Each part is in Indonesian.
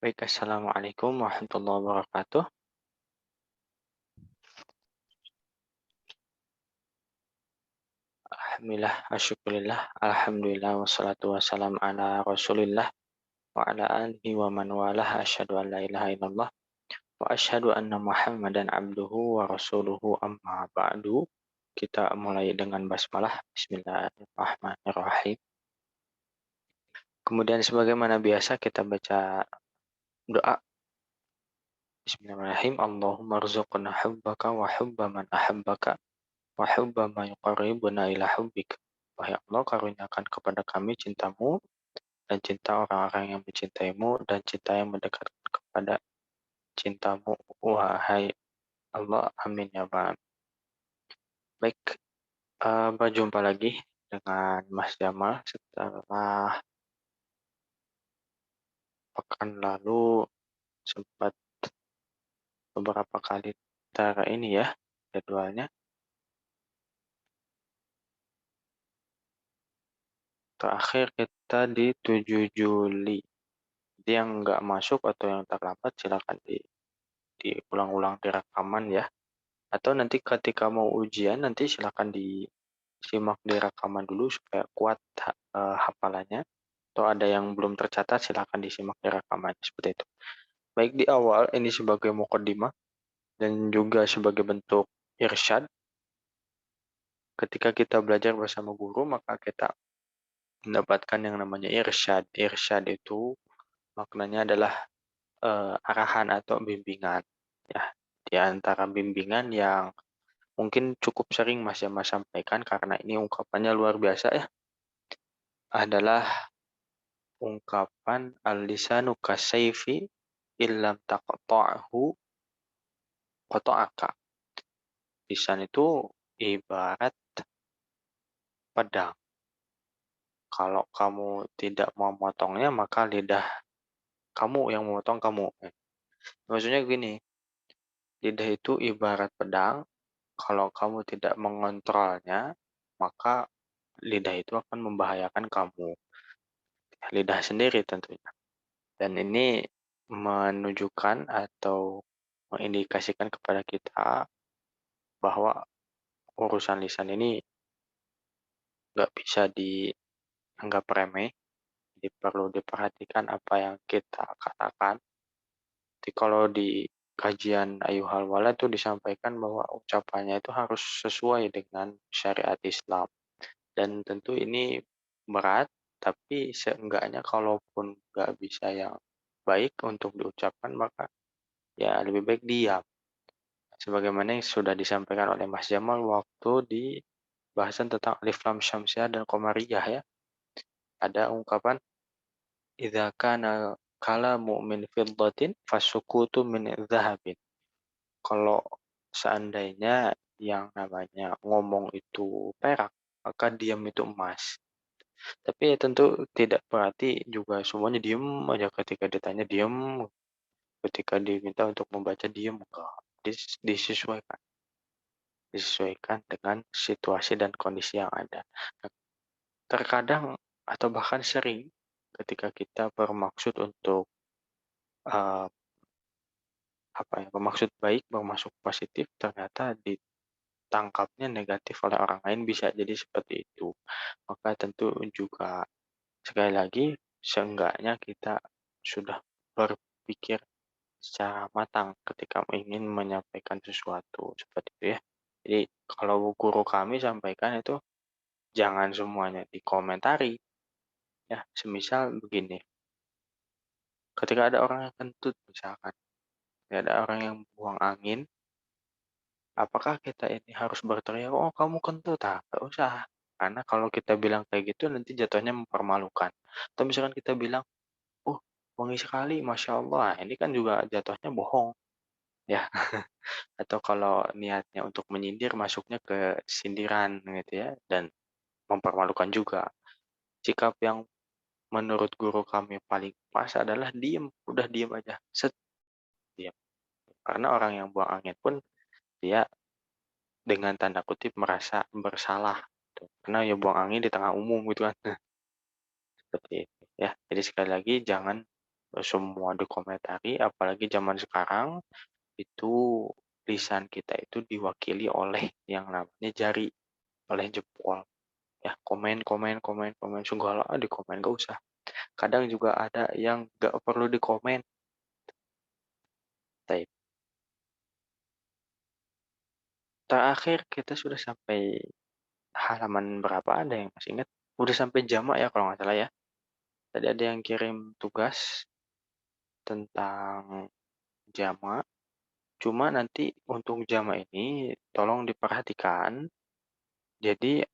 Baik, assalamualaikum warahmatullahi wabarakatuh. Alhamdulillah, asyukurillah, alhamdulillah, wassalatu wassalam ala rasulillah, wa ala alihi wa man walah, asyhadu an la ilaha illallah, wa asyhadu anna muhammadan abduhu wa rasuluhu amma ba'du. Kita mulai dengan basmalah, bismillahirrahmanirrahim. Kemudian sebagaimana biasa kita baca doa, bismillahirrahmanirrahim, Allahumma rzuqna hubbaka wa hubba man ahabbaka wa hubba ma yuqarribuna ila hubbik. Wahai Allah, karuniakan kepada kami cintamu dan cinta orang-orang yang mencintaimu dan cinta yang mendekatkan kepada cintamu. Wahai Allah, amin ya Rabbal. Baik, berjumpa lagi dengan Mas Jamal setelah pekan lalu sempat beberapa kali ini ya jadwalnya. Terakhir kita di 7 Juli. Jadi yang nggak masuk atau yang terlambat silakan diulang-ulang di rekaman ya. Atau nanti ketika mau ujian nanti silakan disimak di rekaman dulu supaya kuat hafalannya. Atau ada yang belum tercatat silakan disimak di rekaman seperti itu. Baik, di awal ini sebagai mukadimah dan juga sebagai bentuk irsyad. Ketika kita belajar bersama guru maka kita mendapatkan yang namanya irsyad. Irsyad itu maknanya adalah arahan atau bimbingan ya. Di antara bimbingan yang mungkin cukup sering Mas Yama sampaikan karena ini ungkapannya luar biasa ya, adalah ungkapan al-lisanu kasayfi illam taqta'hu qata'aka. Lisan itu ibarat pedang. Kalau kamu tidak mau memotongnya maka lidah kamu yang memotong kamu. Maksudnya gini, lidah itu ibarat pedang, kalau kamu tidak mengontrolnya maka lidah itu akan membahayakan kamu. Lidah sendiri tentunya. Dan ini menunjukkan atau mengindikasikan kepada kita bahwa urusan lisan ini nggak bisa dianggap remeh, jadi perlu diperhatikan apa yang kita katakan. Jadi kalau di kajian Ayuhal Walad itu disampaikan bahwa ucapannya itu harus sesuai dengan syariat Islam. Dan tentu ini berat, tapi seenggaknya kalaupun nggak bisa yang baik untuk diucapkan, maka ya lebih baik diam. Sebagaimana yang sudah disampaikan oleh Mas Jamal waktu di bahasan tentang alif lam syamsiah dan qamariyah ya. Ada ungkapan idza kana kalamu min fiddatin fasukutu min dzahabin. Kalau seandainya yang namanya ngomong itu perak, maka diam itu emas. Tapi ya tentu tidak berarti juga semuanya diem aja ketika ditanya diem, ketika diminta untuk membaca diem enggak. Disesuaikan. Disesuaikan dengan situasi dan kondisi yang ada. Nah, terkadang atau bahkan sering ketika kita bermaksud untuk uh, bermaksud baik, bermaksud positif, ternyata ditangkapnya negatif oleh orang lain bisa jadi seperti itu. Maka tentu juga sekali lagi seenggaknya kita sudah berpikir secara matang ketika ingin menyampaikan sesuatu seperti itu ya. Jadi kalau guru kami sampaikan itu jangan semuanya dikomentari. Ya, semisal begini, ketika ada orang yang kentut misalkan, ada orang yang buang angin, apakah kita ini harus berteriak, "Oh, kamu kentut," nggak usah. Karena kalau kita bilang kayak gitu nanti jatuhnya mempermalukan. Atau misalkan kita bilang, "Oh, wangi sekali, Masya Allah," ini kan juga jatuhnya bohong, ya. Atau kalau niatnya untuk menyindir masuknya ke sindiran gitu ya, dan mempermalukan juga. Sikap yang menurut guru kami paling pas adalah diem, udah diem aja, set, diem. Karena orang yang buang angin pun dia dengan tanda kutip merasa bersalah, gitu. Karena ya buang angin di tengah umum gitu kan. Seperti itu ya. Jadi sekali lagi jangan semua dikomentari, apalagi zaman sekarang itu lisan kita itu diwakili oleh yang namanya jari, oleh jempol. Ya, komen, komen, komen, komen segala dikomen, nggak usah. Kadang juga ada yang nggak perlu dikomen. Baik. Terakhir kita sudah sampai halaman berapa? Ada yang masih ingat? Udah sampai jamak ya kalau nggak salah ya. Tadi ada yang kirim tugas tentang jamak. Cuma nanti untuk jamak ini tolong diperhatikan. Jadi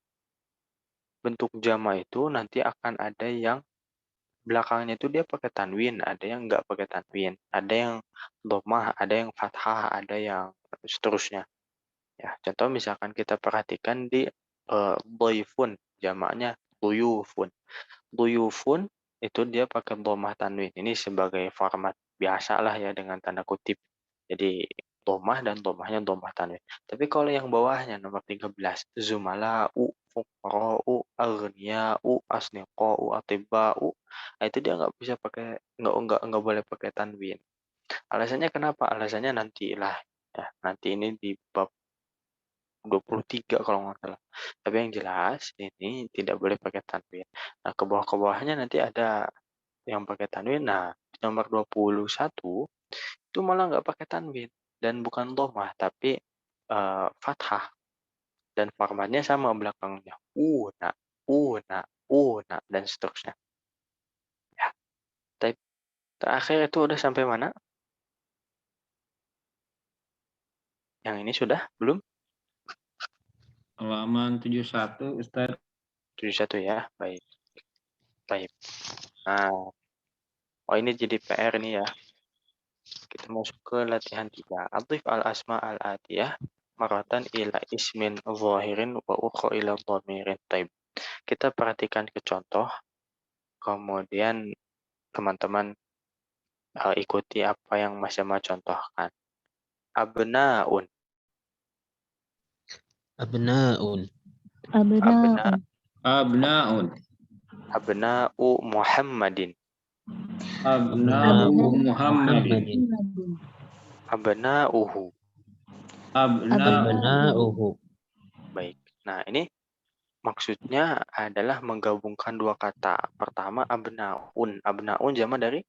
bentuk jamak itu nanti akan ada yang belakangnya itu dia pakai tanwin, ada yang nggak pakai tanwin, ada yang domah, ada yang fathah, ada yang seterusnya. Ya, contoh misalkan kita perhatikan di doifun, jamaknya duyufun. Duyufun itu dia pakai domah tanwin. Ini sebagai format biasa lah ya dengan tanda kutip. Jadi domah dan domahnya domah tanwin. Tapi kalau yang bawahnya nomor 13, zumala'u, fuqara'u, aghniya'u, asniqa'u, atiba'u. Nah, itu dia nggak bisa pakai nggak boleh pakai tanwin. Alasannya kenapa? Alasannya nantilah ya. Nanti ini di bab 23 kalau nggak salah. Tapi yang jelas ini tidak boleh pakai tanwin. Nah, ke bawahnya nanti ada yang pakai tanwin. Nah, nomor 21 itu malah nggak pakai tanwin dan bukan dhammah tapi fathah dan formatnya sama belakangnya. Una, una dan seterusnya. Ya, terakhir itu udah sampai mana? Yang ini sudah belum? Halaman 71, Ustaz. 71 ya. Baik. Baik. Nah, oh ini jadi PR nih ya. Kita masuk ke latihan 3. Adhif al-asma al-atiyah maratan ila ismin zahirin wa ukhra ila dhamirin. Taib. Kita perhatikan ke contoh, kemudian teman-teman ikuti apa yang Mas Jamal contohkan. Abnaun. Abnaun. Abna, Abnaun. abna'u Muhammadin. Abna'u Muhammadin. Abna'uhu. Abna'u. Abna'uhu. Baik. Nah, ini maksudnya adalah menggabungkan dua kata. Pertama abnaun. Abnaun jamak dari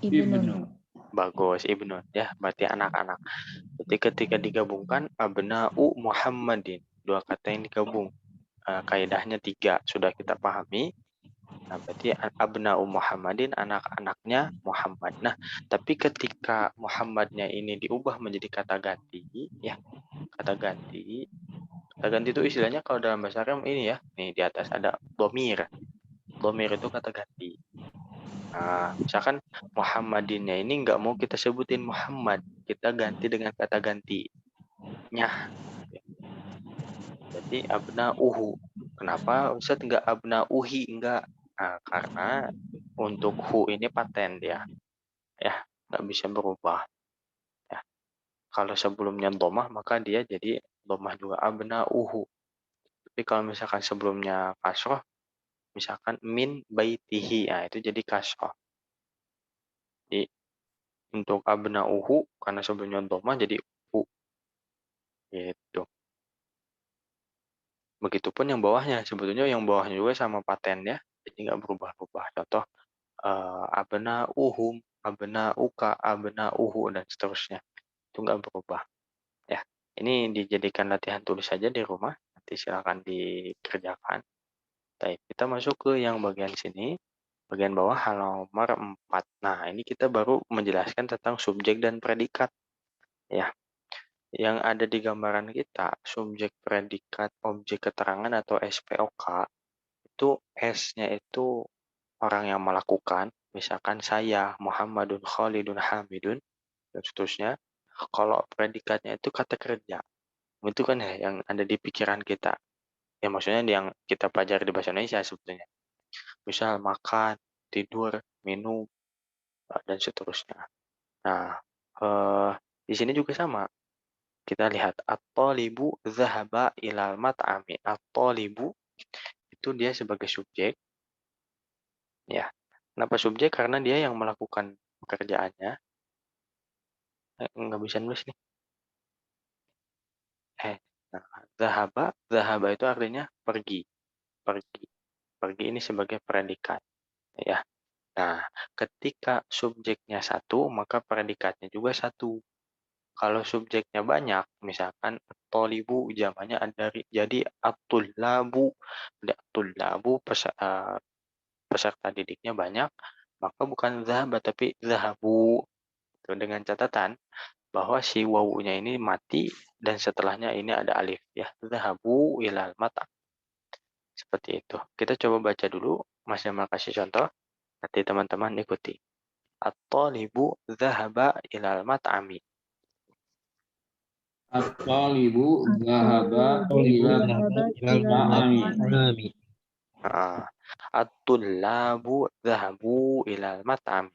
Ibnu. bagus, ibnu ya, berarti anak-anak. Jadi ketika digabungkan abna'u Muhammadin, dua kata yang digabung. Kaidahnya 3 sudah kita pahami. Nah, berarti abna'u Muhammadin, anak-anaknya Muhammad. Nah, tapi ketika Muhammadnya ini diubah menjadi kata ganti, ya, kata ganti. Kata ganti itu istilahnya kalau dalam bahasa Arab ini ya, nih di atas ada domir. Domir itu kata ganti. Nah, misalkan Muhammadinnya ini nggak mau kita sebutin Muhammad, kita ganti dengan kata gantinya. Jadi abna'uhu. Kenapa Ustaz nggak abna'uhi? Enggak. Nah, karena untuk hu ini paten dia. Ya, nggak bisa berubah. Ya. Kalau sebelumnya domah, maka dia jadi domah juga abna'uhu. Tapi kalau misalkan sebelumnya kasroh, misalkan min baitihi, nah itu jadi kasroh. Jadi untuk abna'uhu, karena sebelumnya domah jadi hu. Gitu. Begitupun yang bawahnya. Sebetulnya yang bawahnya juga sama patennya. Jadi nggak berubah-ubah. Contoh, abna'uhum, abna'uka, abna'uhu, dan seterusnya. Itu nggak berubah. Ya, ini dijadikan latihan tulis saja di rumah. Nanti silakan dikerjakan. Baik, kita masuk ke yang bagian sini. Bagian bawah halaman 4. Nah, ini kita baru menjelaskan tentang subjek dan predikat. Ya, yang ada di gambaran kita, subjek, predikat, objek keterangan atau SPOK, itu S-nya itu orang yang melakukan, misalkan saya, Muhammadun, Khalidun, Hamidun, dan seterusnya. Kalau predikatnya itu kata kerja, itu kan ya yang ada di pikiran kita. Ya maksudnya yang kita pelajari di bahasa Indonesia sebetulnya. Misal makan, tidur, minum, dan seterusnya. Nah, di sini juga sama. Kita lihat at-talibu zahaba ilal mat'ami. At-talibu itu dia sebagai subjek, ya. Kenapa subjek? Karena dia yang melakukan pekerjaannya. Nggak bisa nulis nih. Nah, zahaba itu artinya pergi. Pergi ini sebagai predikat, ya. Nah, ketika subjeknya satu, maka predikatnya juga satu. Kalau subjeknya banyak, misalkan tolibu jamannya dari jadi at-tullabu, peserta didiknya banyak, maka bukan zahaba tapi zahabu. Dengan catatan bahwa si wawunya ini mati dan setelahnya ini ada alif, ya. Zahabu ilal mata. Seperti itu. Kita coba baca dulu, Mas Jamal kasih contoh, nanti teman-teman ikuti. At-talibu zahaba ilal mat'ami. At-talibu zahaba Tolibu ila zahaba ilal ma'ami. mat'ami. At-tullabu zahabu ilal mat'ami.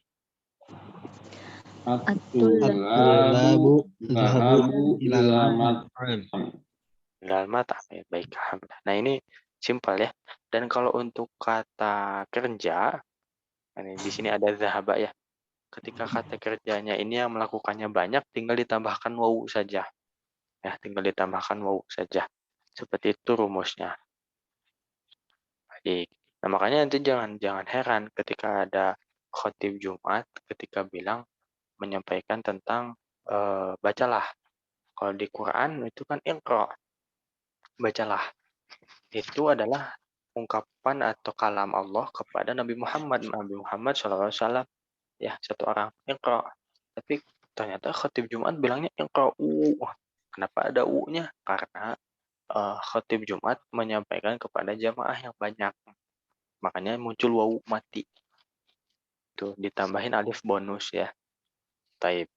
At-tullabu zahabu ila mat'ami. Ilal mat'ami. Baik, alhamdulillah. Nah, ini simpel ya. Dan kalau untuk kata kerja, ini di sini ada zahaba ya. Ketika kata kerjanya ini yang melakukannya banyak, tinggal ditambahkan wawu saja. Ya, tinggal ditambahkan wawu saja. Seperti itu rumusnya. Baik. Nah, makanya nanti jangan heran ketika ada khotib Jumat ketika bilang menyampaikan tentang bacalah. Kalau di Quran itu kan iqra, bacalah. Itu adalah ungkapan atau kalam Allah kepada Nabi Muhammad SAW, ya, satu orang iqra. Tapi ternyata khatib Jumat bilangnya iqra'u. Kenapa ada u-nya? Karena khatib Jumat menyampaikan kepada jamaah yang banyak. Makanya muncul wawu mati. Tuh ditambahin alif bonus ya. Taib.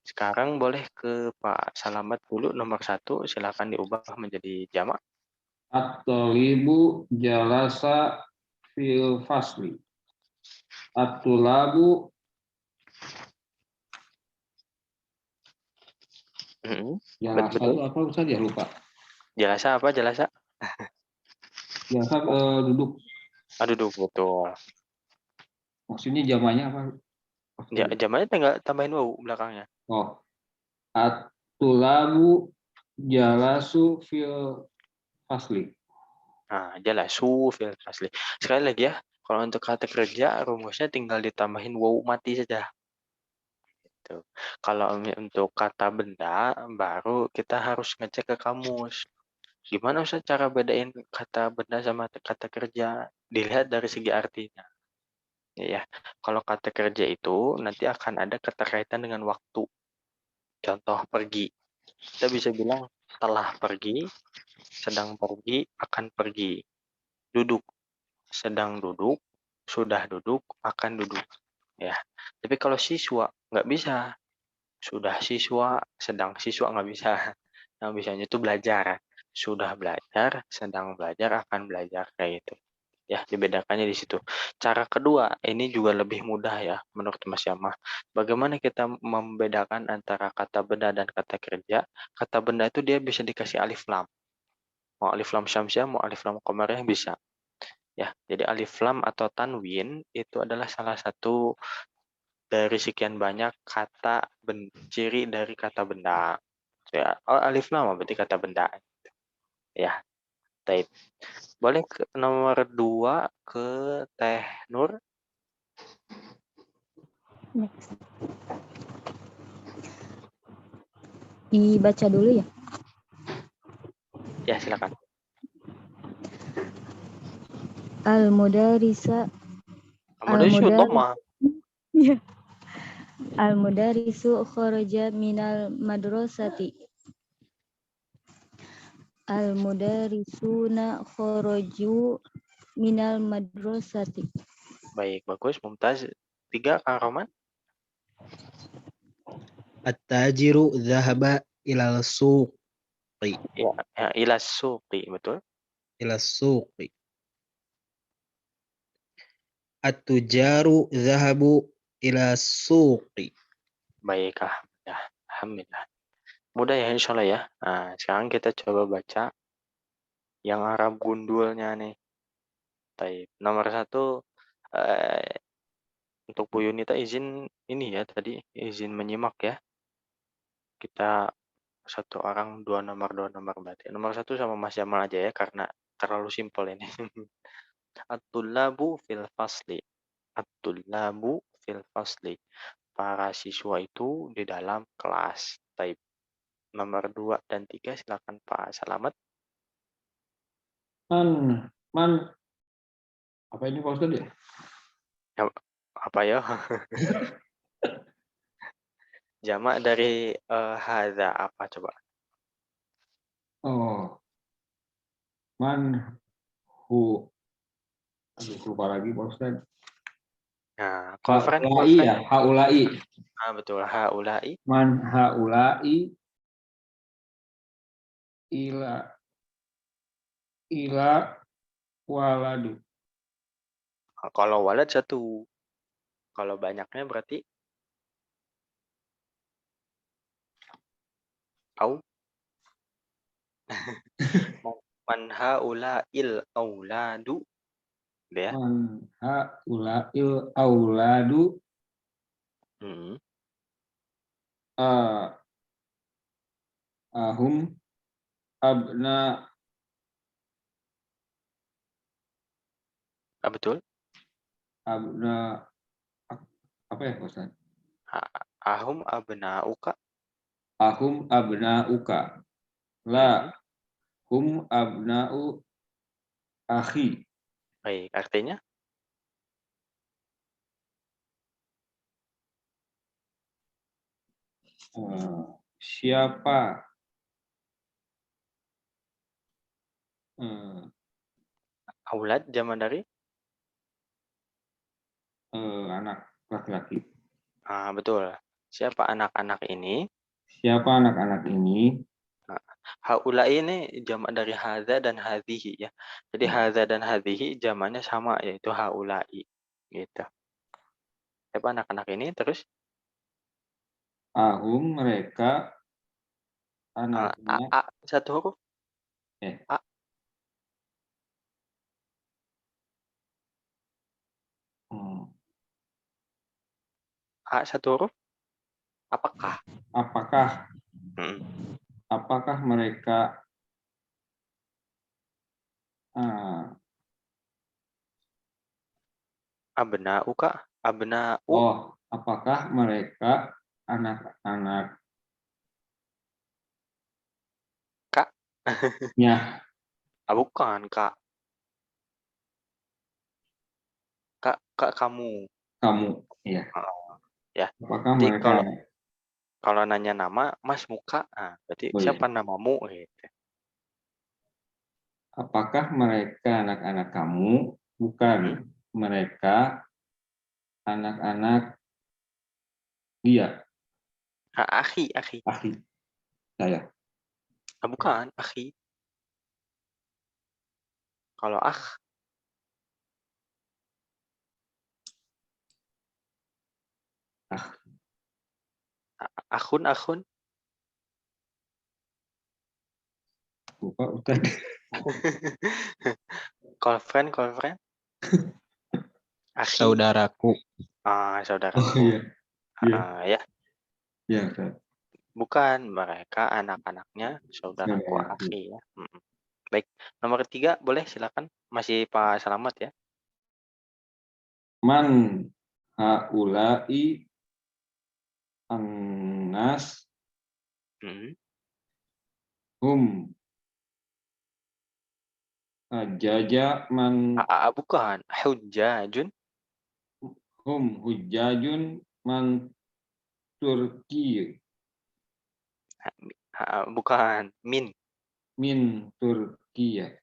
Sekarang boleh ke Pak Salamat dulu nomor 1, silakan diubah menjadi jamak. At-talibu jalasa fil fasli. At-tulabu jalasa Betul. itu apa Ustaz ya, lupa. Jalasa apa? Jalasa? Jalasa duduk. Duduk, betul. Maksudnya jamannya apa? Jamaknya tinggal tambahin wawu belakangnya. Oh. At-tulabu jalasu fil fasli. Nah, jalasu fil fasli. Sekali lagi ya, kalau untuk kata kerja rumusnya tinggal ditambahin wawu mati saja. Gitu. Kalau untuk kata benda baru kita harus ngecek ke kamus. Gimana Ustaz cara bedain kata benda sama kata kerja? Dilihat dari segi artinya. Ya, kalau kata kerja itu nanti akan ada keterkaitan dengan waktu. Contoh pergi. Kita bisa bilang telah pergi, sedang pergi, akan pergi. Duduk, sedang duduk, sudah duduk, akan duduk. Ya. Tapi kalau siswa nggak bisa. Sudah siswa, sedang siswa nggak bisa. Yang bisanya itu belajar. Sudah belajar, sedang belajar, akan belajar kayak gitu. Ya, dibedakannya di situ. Cara kedua, ini juga lebih mudah ya menurut Mas Yamah. Bagaimana kita membedakan antara kata benda dan kata kerja? Kata benda itu dia bisa dikasih alif lam. Mau alif lam syamsiah, mau alif lam qamariyah bisa. Ya, jadi alif lam atau tanwin itu adalah salah satu dari sekian banyak kata ciri dari kata benda. Ya, alif lam berarti kata benda. Ya, baik. Boleh ke nomor 2 ke Teh Nur. Next. Dibaca dulu ya. Ya, silakan. Al-mudarisa Ya. Al-mudarisu kharaja minal madrasati. Al-mudarisuna kharaju minal madrasati. Baik, bagus. Mumtaz. 3, Kang Roman. At-tajiru dhahaba ilal suqi. Ya, ila suqi, betul. Ilal suqi. At-tujaru dhahabu ila suqi. Baik, alhamdulillah. Mudah ya insya Allah ya. Nah, sekarang kita coba baca yang Arab gundulnya nih. Baik, nomor 1 Untuk Bu Yunita izin ini ya tadi, izin menyimak ya. Kita satu orang dua nomor berarti. Nomor 1 sama Mas Jamal aja ya karena terlalu simpel ini. At-tullabu fil fasli. At-tullabu fil fasli. Para siswa itu di dalam kelas. Taib. Nomor 2 dan 3 silakan Pak Salamet. Man, apa ini Pak Ustadz ya? Ya, apa ya? Jamak dari hadza apa coba? Oh, man hu. Aduh, lupa lagi Pak Ustadz. Nah, Haulai ya, haulai. Ah, betul. Haulai. Man haulai ila waladu. Kalau walad 1. Kalau banyaknya berarti au. Man haula'il auladu. Gitu ya. Man haulail auladu Hmm. ahum abna Ah, betul. apa ya Pak Ustadz? Ahum abna'uka. Ahum abnauka. La hum abnau akhi. Baik, artinya Siapa aulad zaman dari anak laki-laki? betul. Siapa anak-anak ini? Siapa anak-anak ini? Haulai ini jamak dari hadza dan hadhihi ya. Jadi hadza dan hadhihi jamaknya sama yaitu haulai. Gitu. Siapa anak-anak ini? Terus Ahum mereka anaknya. satu huruf. A. A satu huruf. Apakah? Apakah mereka Abna'uka, abna'u. apakah mereka anak-anak Kak. Ya. Bukan, Kak. Kak kamu. Kamu, iya. Ya. Apakah Jadi mereka kalau nanya nama, Mas Muka, berti siapa namamu gitu. Apakah mereka anak-anak kamu? Bukan. Mereka anak-anak dia. Akhi. Akhi. Saya. Bukan, akhi. Kalau akhun. Lupa Ustaz. Call friend. Akhi. Saudaraku. Saudaraku. Ya. Ya, Ustaz. Bukan, mereka anak-anaknya saudaraku akhi ya. Baik, nomor 3 boleh silakan. Masih Pak Salamet ya. Man haulai annas hum jaja man bukan, hujjajun. Hum hujjajun man Turki. Bukan, Min Turkiya.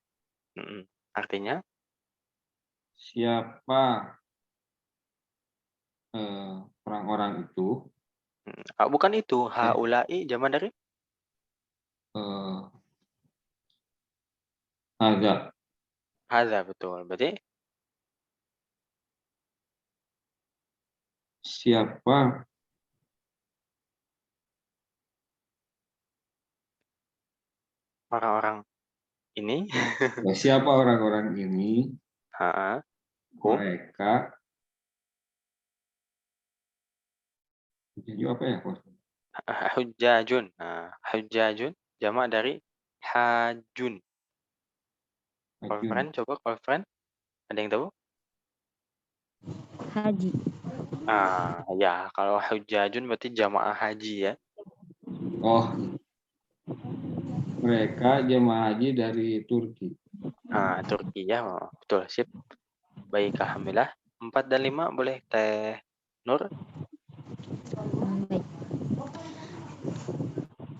Artinya Siapa orang-orang itu? Bukan itu, haulai zaman dari hadza betul. Berarti siapa orang-orang ini? Siapa orang-orang ini? Hum. Mereka Hujaju apa ya, Pak Ustadz? Hujjajun. Nah, hujjajun jamak dari hajun. Kalau Hajun. friend, coba kalau friend. Ada yang tahu? Haji. Ya, kalau hujjajun berarti jamaah haji ya. Oh, mereka jemaah haji dari Turki. Turki ya, betul, sip. Baik, alhamdulillah. 4 dan 5 boleh Teh Nur. Baik.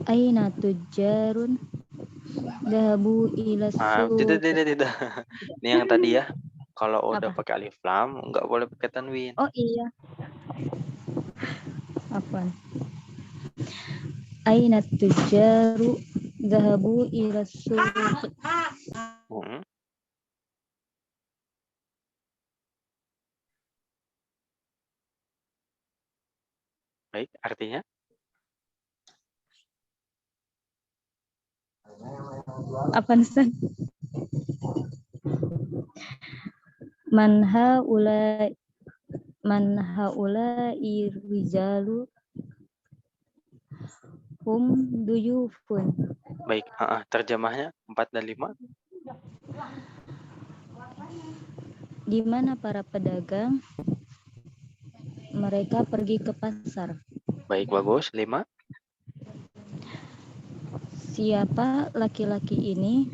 Aina tujarun dahabu ila Tidak, suq. tidak, tidak. Ini yang tadi ya. Kalau udah Apa? pakai alif lam, nggak boleh pakai tanwin. Oh iya. Apaan? Aina tujaru dahabu ila suq. Hmm. Baik, artinya? Apaan, Stan? Man haula rijalu hum duyufun. Baik, terjemahnya 4 dan 5. Di mana para pedagang? Mereka pergi ke pasar. Baik, bagus. 5. Siapa laki-laki ini?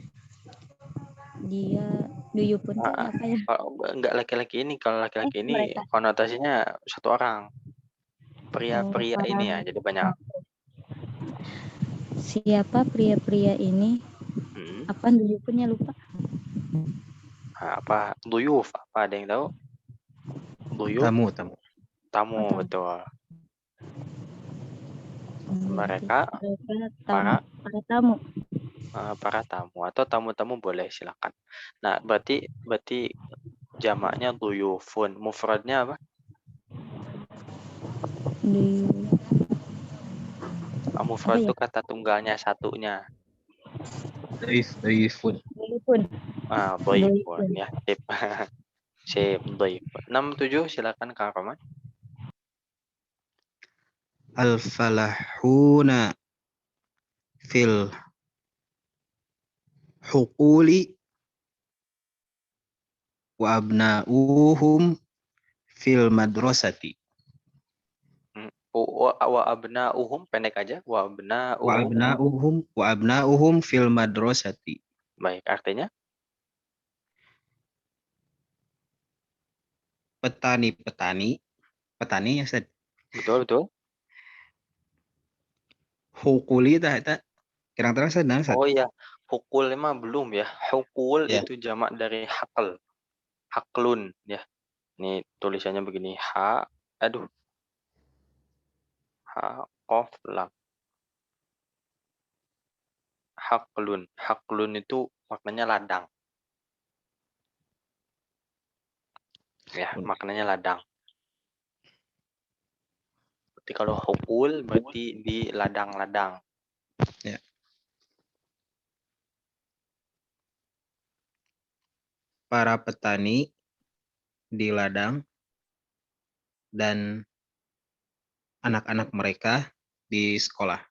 Dia duyufun tuh Ah, apa ya? Kalau nggak laki-laki ini, kalau laki-laki ini Mereka. konotasinya satu orang. Pria-pria Para. ini ya, jadi banyak. Siapa pria-pria ini? Hmm. Apa duyufunnya lupa? Apa? Duyuf. Apa ada yang tahu? Duyuf, Tamu. tamu, Atau betul. berarti Mereka tamu, para para tamu. para tamu atau tamu-tamu boleh silakan. Nah, berarti jamaknya duyufun. Mufradnya apa? Mufrad Apa ya? itu kata tunggalnya satunya. Doifun. Duyufun. Dhaifun Duyufun. ya. Sip. Sip, dhaif. 6, 7 silakan Kang Roman. Al-falahuna fil huquli wa abna'uhum fil madrasati. Wa abna'uhum pendek aja. Wa abna'uhum. Wa abna'uhum fil madrasati. Baik, artinya Petani ya Ustaz. betul, betul. Hukuli tah kirang-kirang sedang Ustaz. Oh iya, hukul mah belum ya. Hukul Ya. itu jamak dari hakl. Haklun ya. Ini tulisannya begini. Qaf lam. Haklun. Haklun itu maknanya ladang. Ya, maknanya ladang. Berarti kalau hukul berarti di ladang-ladang. Ya. Para petani di ladang dan anak-anak mereka di sekolah.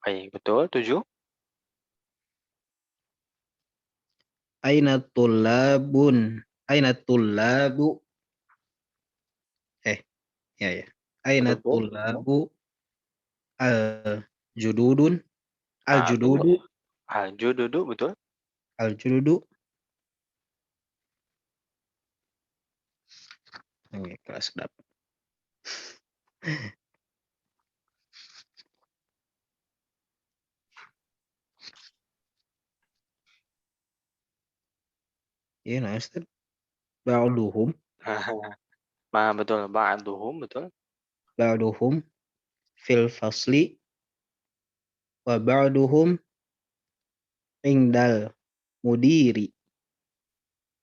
Baik, betul. 7. Aina tullabu ya. Aina Betul. tullabu al-jududun Tunggu. al-jududu Jududu, betul. al-jududu. Ini kelas dapat. Iya, nah Ustaz. Ba'duhum Betul. Ba'duhum, betul. fil fasli wa ba'duhum indal mudiri.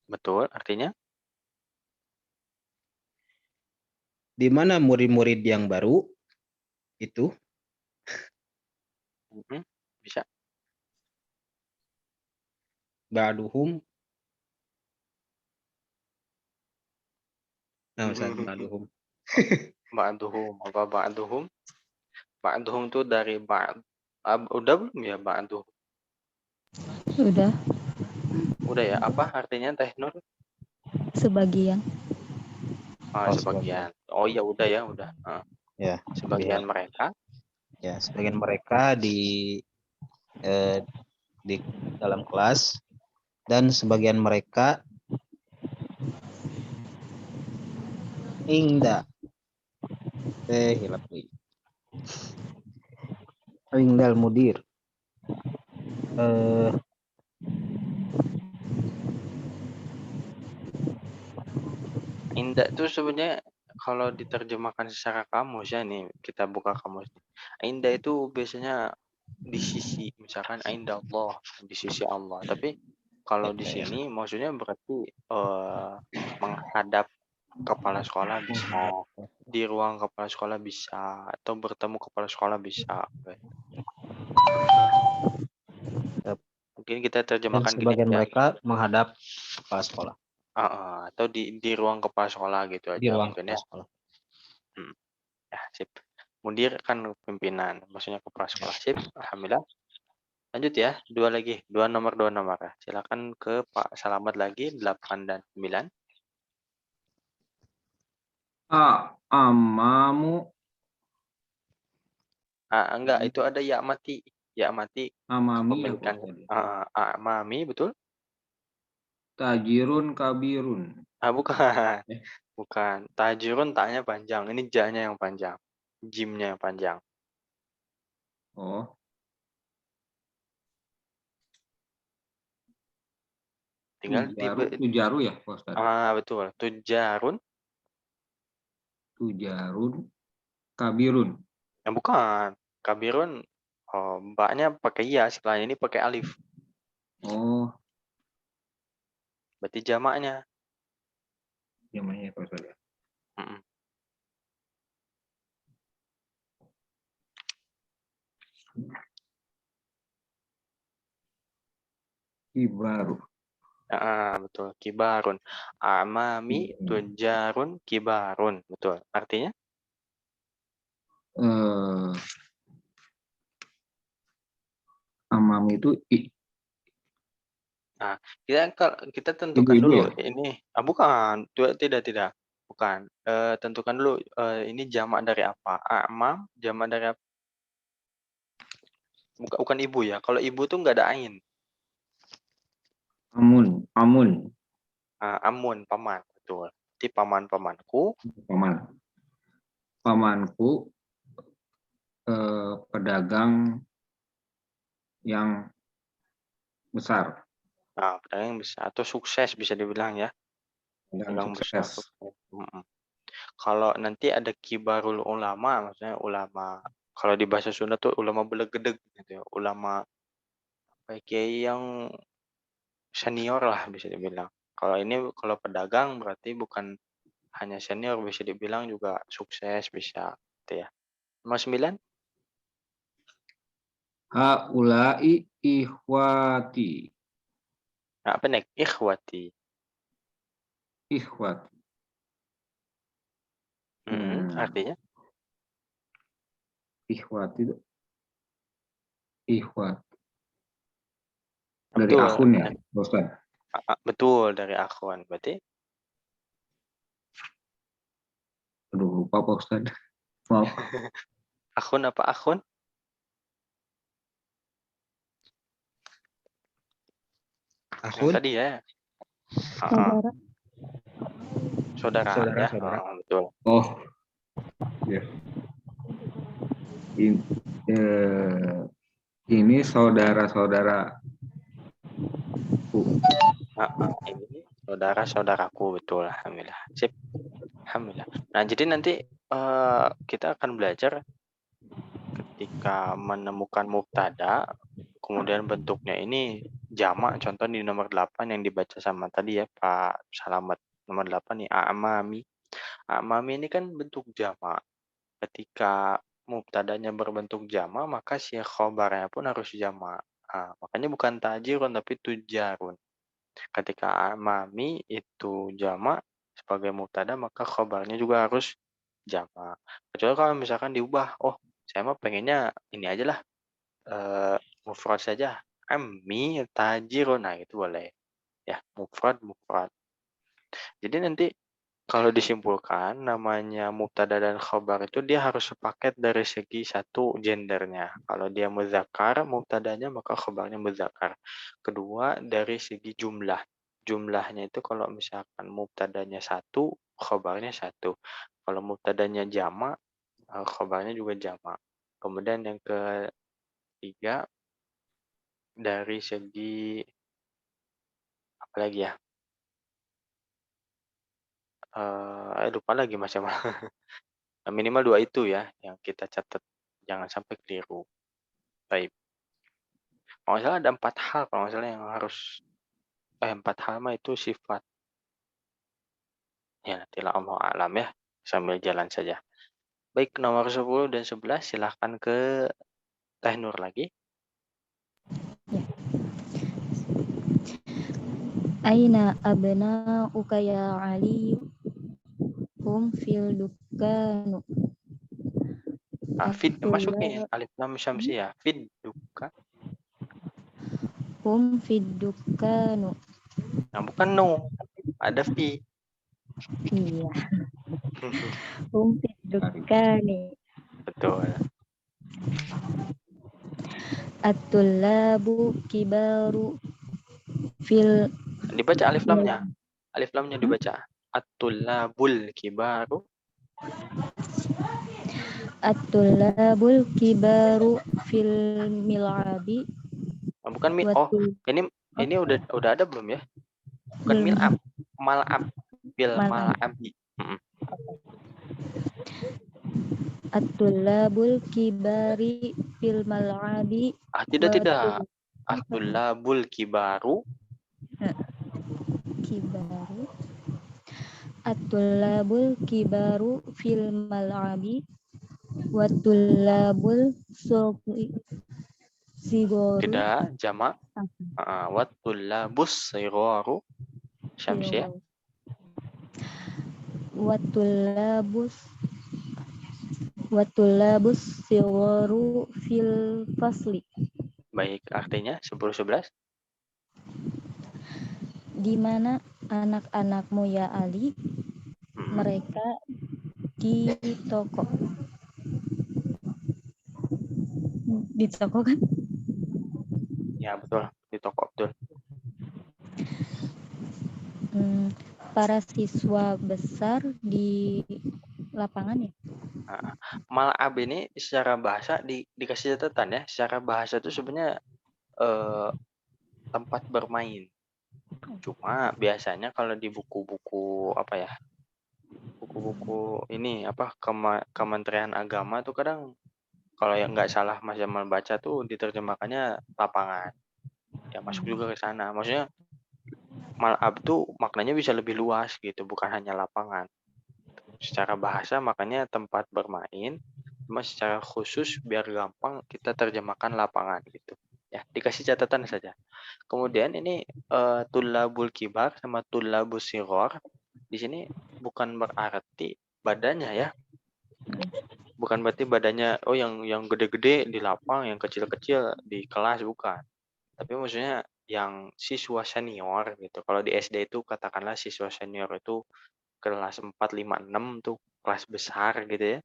Betul, artinya? Di mana murid-murid yang baru itu Bisa. ba'duhum. Nah, Ustaz, ba'duhum. Ba'duhum. Apa ba'duhum? Ba'duhum tuh dari udah belum ya ba'duhum? Udah. Udah ya. Apa artinya Teh Nur? Sebagian. Oh, sebagian. Oh ya udah ya udah. Ya, Sebagian mereka. ya, sebagian mereka di dalam kelas dan sebagian mereka inda hilap nih. Indal mudir. Indah itu sebenarnya kalau diterjemahkan secara kamus ya nih, kita buka kamus. Indah itu biasanya di sisi, misalkan indah Allah, di sisi Allah. Tapi kalau di sini maksudnya berarti menghadap kepala sekolah bisa, di ruang kepala sekolah bisa, atau bertemu kepala sekolah bisa. Mungkin kita Dan terjemahkan gini sebagian aja. mereka menghadap kepala sekolah. Atau di ruang kepala sekolah gitu Di aja ruang mungkin kepala ya. sekolah. Ya, sip. Mudir kan pimpinan, maksudnya kepala sekolah. Sip, alhamdulillah. Lanjut ya, dua nomor ya. Silakan ke Pak Salamat lagi, 8 dan 9. Amamu. Enggak, itu ada ya mati. Ya mati Amami ya kepemilikan. Pak Ustadz. Mami, betul? Tajirun kabirun. Bukan. Bukan. Tajirun taknya panjang. Ini ja-nya yang panjang. Jimnya yang panjang. Oh, Tinggal tujaru ya Pak Ustadz. betul. Tujarun. Tujarun kabirun. Bukan. Kabirun. Mbaknya pakai ya, setelahnya ini pakai alif. Oh, Berarti jamaknya. namanya Pak Ustadz. Kibaru. Betul. Kibarun. Amami tujarun kibarun. Betul. Artinya? Amami itu Kita tentukan ibu-ibu dulu ya? ini. Bukan. Tidak. Bukan. Tentukan dulu ini jamak dari apa? Amam jamak dari apa? Bukan ibu ya. Kalau ibu tuh nggak ada ain. Amun. Amun, paman. Betul. Jadi pamanku. Pamanku pedagang yang besar. Pedagang yang besar atau sukses bisa dibilang ya. Pedagang Besar. sukses. Kalau nanti ada kibarul ulama, maksudnya ulama. Kalau di bahasa Sunda tuh ulama belegedeg gitu ya. Ulama kiai yang senior lah bisa dibilang. Kalau pedagang berarti bukan hanya senior, bisa dibilang juga sukses bisa gitu ya. Nomor 9? Haulai ihwati. Pendek, ikhwati. Artinya? Ikhwati itu dari Betul. akun ya, Ustaz? Betul, dari akun. Berarti? Aduh, lupa Pak Ustaz. Maaf. Akun apa akun? Yang tadi ya. Saudara ya. Betul. Oh, ya. Ini saudara-saudara. Ini saudara-saudaraku, betul. Alhamdulillah. Sip. Alhamdulillah. Nah, jadi nanti kita akan belajar ketika menemukan mubtada, kemudian bentuknya ini jamak, contoh di nomor 8 yang dibaca sama tadi ya Pak Salamet. Nomor 8 nih, a'mami. A'mami ini kan bentuk jamak. Ketika mubtadanya berbentuk jamak, maka si khobarnya pun harus jamak. Makanya bukan tajirun tapi tujarun. Ketika a'mami itu jamak sebagai mubtada, maka khobarnya juga harus jamak. Kecuali kalau misalkan diubah, oh saya mah pengennya ini aja lah, mufrad saja, ammi tajirun, nah itu boleh. Ya, mufrad. Jadi nanti kalau disimpulkan namanya mubtada dan khobar itu dia harus sepaket dari segi satu gendernya. Kalau dia muzakkar, mubtadanya maka khobarnya muzakkar. Kedua dari segi jumlah. Jumlahnya itu kalau misalkan mubtadanya satu, khobarnya satu. Kalau mubtadanya jamak, khobarnya juga jamak. Kemudian yang ketiga dari segi apa lagi ya? Lupa lagi Mas ya. Minimal 2 itu ya yang kita catat, jangan sampai keliru. Baik. Kalau nggak salah ada 4 hal kalau nggak salah yang harus 4 hal mah itu sifat. Ya nantilah Allah alam ya, sambil jalan saja. Baik, nomor 10 dan 11 silahkan ke Teh Nur lagi. Aina abna'uka ya Ali? Hum fil dukkanu. Fid masukin At-tullab alif lam syamsiyah. Fid duka. hum fid dukkanu. Nah, bukan no. Ada fi. Iya, hum fid dukkani. Betul. At-tullabu kibaru fil Dibaca alif lamnya. Alif lamnya dibaca. At-tullabul kibaru. At-tullabul kibaru fil mil'abi. Bukan mi. Oh, ini udah ada belum ya? Bukan Belum. mil'ab. Mal'ab. Bil Mal'ab. mal'abi. At-tullabul kibari fil mal'abi. Tidak. At-tullabul kibaru. Kibaru. At-tullabul kibaru fil mal'abi. Wat-tullabul sigoru. Tidak, jamak. Wat-tullabus sigharu. Syamsiyah. Wat-tullabus sigharu fil fasli. Baik, artinya 10-11. Di mana anak-anakmu ya Ali? Mereka di toko. Di toko kan? Ya, betul. Di toko, betul. Para siswa besar di lapangan ya? Mal'ab ini secara bahasa dikasih catatan ya. Secara bahasa itu sebenarnya tempat bermain. Cuma biasanya kalau di buku-buku apa ya? Buku-buku ini apa Kementerian Agama tuh kadang kalau yang nggak salah Mas Jamal baca tuh diterjemahkannya lapangan. Ya masuk juga ke sana. Maksudnya mal'ab tuh maknanya bisa lebih luas gitu, bukan hanya lapangan. Secara bahasa makanya tempat bermain, cuma secara khusus biar gampang kita terjemahkan lapangan gitu. Ya, dikasih catatan saja. Kemudian ini tullabul kibar sama tullabus sighar. Di sini bukan berarti badannya ya. Bukan berarti badannya yang gede-gede di lapang, yang kecil-kecil di kelas, bukan. Tapi maksudnya yang siswa senior gitu. Kalau di SD itu katakanlah siswa senior itu kelas 4, 5, 6 tuh kelas besar gitu ya.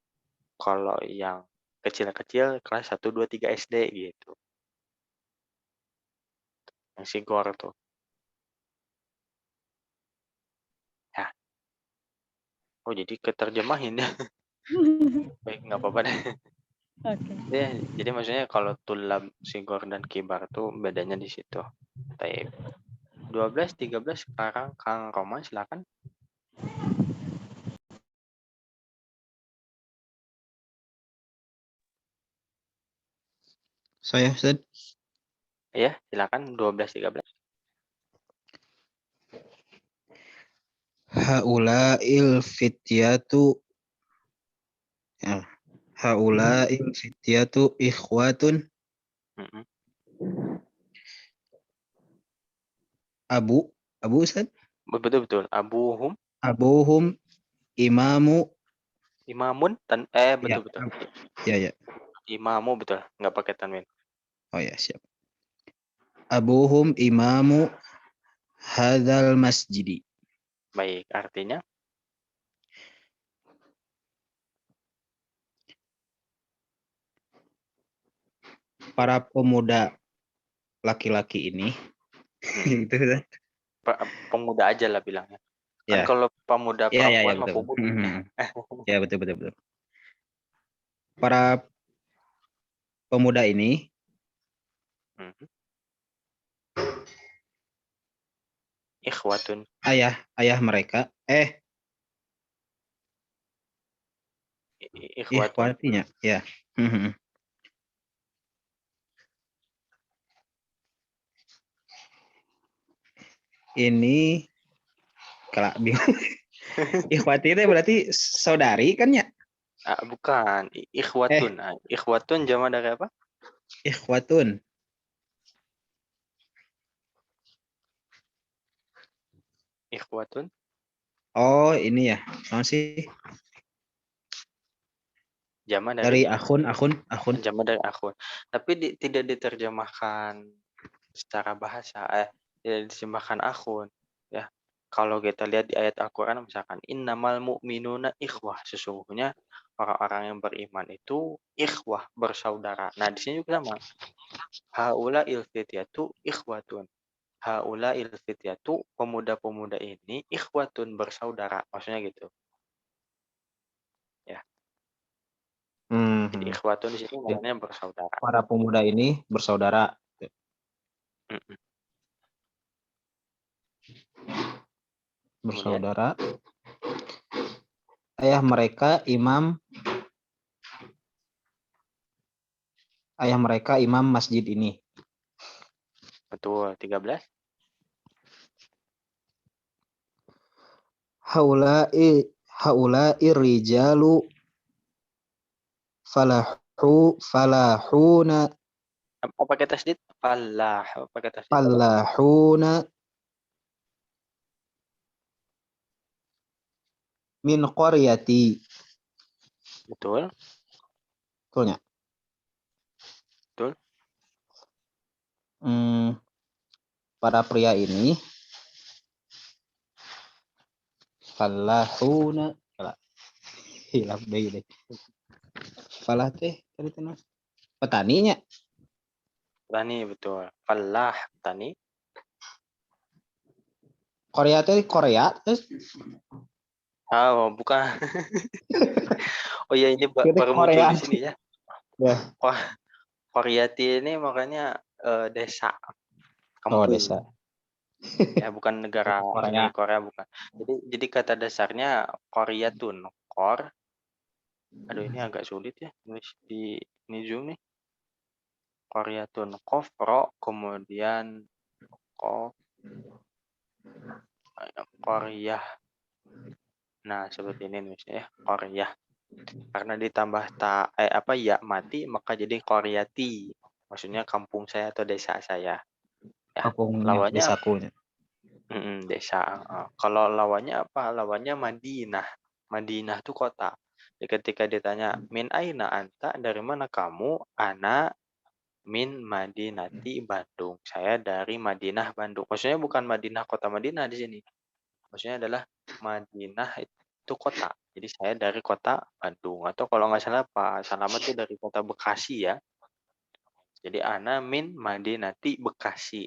Kalau yang kecil-kecil kelas 1, 2, 3 SD gitu. Yang sigor tuh. Ya. Oh jadi keterjemahin ya. Baik, nggak apa-apa deh. Oke. Ya, jadi maksudnya kalau tulab, sigor, dan kibar tuh bedanya di situ. Baik. 12, 13 sekarang Kang Roman silakan. Saya Ustaz. Ya, silakan 12, 13. Haula'il fityatu Haula'il fityatu ikhwatun Abu Ustaz. Betul. Abuhum Abuhum imamu Imamun Ya, betul. ya. Imamu betul, nggak pakai tanwin. Oh ya, siap. Abuhum imamu hadzal masjidi. Baik, artinya para pemuda laki-laki ini gitu kan. pemuda aja lah bilangnya. Kan Ya. kalau pemuda Ya, perempuan mah betul. pemudi. Ya, betul. Para pemuda ini Mhm. Ikhwatun. ayah mereka Ikhwatun. ikhwatinya ya. Ini kalau bingung. Ikhwati itu berarti saudari kan ya? Bukan, ikhwatun. Ikhwatun jama dari apa? Ikhwatun. Ikhwatun. Oh, ini ya. Apa sih? Jama Dari dari akun. jama dari akhun. Tapi tidak diterjemahkan secara bahasa, tidak diterjemahkan akhun, ya. Kalau kita lihat di ayat Al-Qur'an misalkan innamal mu'minuna ikhwah, sesungguhnya orang-orang yang beriman itu ikhwah, bersaudara. Nah, di sini juga sama. Haula'il fityatu ikhwatun. Haula'il fityatu, pemuda-pemuda ini ikhwatun, bersaudara. Maksudnya gitu. Ya. Jadi ikhwatun di sini maknanya bersaudara. Para pemuda ini bersaudara. Mm-mm. Bersaudara. Ayah mereka imam masjid ini. Betul, 13. Haula'i rijalu falahuna Apa pakai tasdid? Falah, pakai tasdid. falahuna min qaryati. Betul. Betulnya. Betul. Para pria ini falahuna hilaf deh. Falah teh tadi tenas. Petaninya. Tani, betul. Falah, tani. Korea teh Korea terus Oh, bukan. Oh iya, ini baru muncul di sini ya. Ya. Koryati ini makanya desa, Oh, kampung. desa. Ya, bukan negara ini Korea bukan. Jadi kata dasarnya Koryatun. Aduh, ini agak sulit ya nulis di ini Zoom nih. Koryatun, ro, kemudian kof, Koryah. Nah, seperti ini nulisnya ya, Koryah. Karena ditambah ya mati, maka jadi Koryati. Maksudnya kampung saya atau desa saya. Ya, Kampungnya, lawannya desakunya. desa. Kalau lawannya apa? Lawannya Madinah. Madinah itu kota. Jadi ketika ditanya min aina anta, dari mana kamu? Ana min Madinati Bandung. Saya dari Madinah Bandung. Maksudnya bukan Madinah kota Madinah di sini. Maksudnya adalah Madinah itu kota. Jadi saya dari kota Bandung. Atau kalau nggak salah Pak Salamet itu dari kota Bekasi ya. Jadi ana min Madinati Bekasi.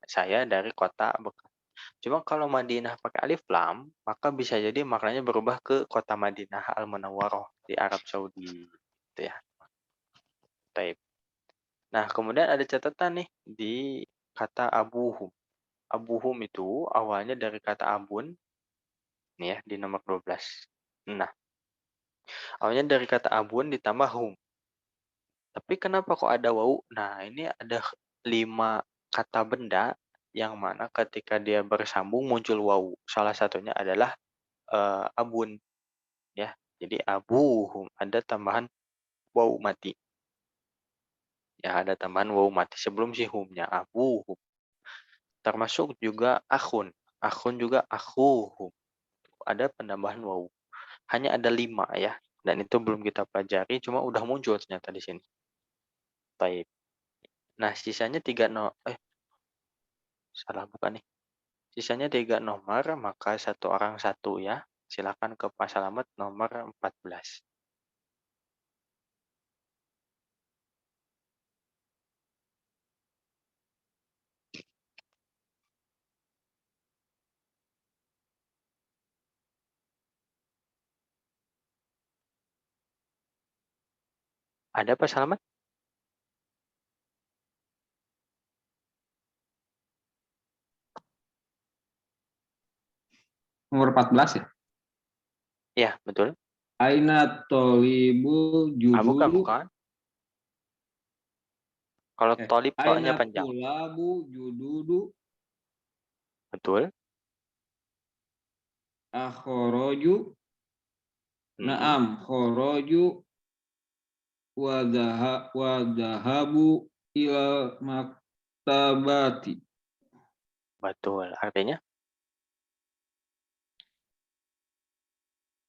Saya dari kota Bekasi. Cuma kalau Madinah pakai alif lam, maka bisa jadi maknanya berubah ke kota Madinah Al-Munawwaroh di Arab Saudi. Gitu ya. Taib. Nah, kemudian ada catatan nih di kata abuhum. Abuhum itu awalnya dari kata abun, nih ya, di nomor 12. Nah, awalnya dari kata abun ditambah hum. Tapi kenapa kok ada wau? Nah, ini ada 5 kata benda yang mana ketika dia bersambung muncul wau. Salah satunya adalah abun. Ya, jadi abuhum, ada tambahan wau mati. Ya, ada tambahan wau mati sebelum si humnya, abuhum. Termasuk juga akhun. Akhun juga akhuhum. Ada penambahan wau. Hanya ada 5 ya. Dan itu belum kita pelajari, cuma udah muncul ternyata di sini. Baik. Nah, sisanya 3 salah bukan nih. Sisanya 3 nomor, maka satu orang satu ya. Silakan ke Pak Slamet nomor 14. Ada Pak Slamet? Nomor 14 ya. Ya, betul. Aina tolibul Bukan, jududu. bukan. Kalau tolib Aina toanya panjang. tulabu jududu Betul. akhoroju. Naam khoroju wadahabu ila maktabati. Betul. Artinya?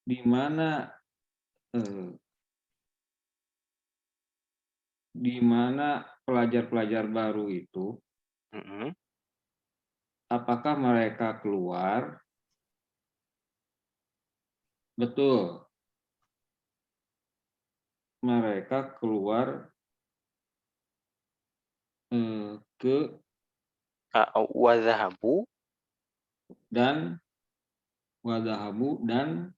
Di mana pelajar-pelajar baru itu, apakah mereka keluar? Betul. Mereka keluar ke Wazahabu. dan wadahabu dan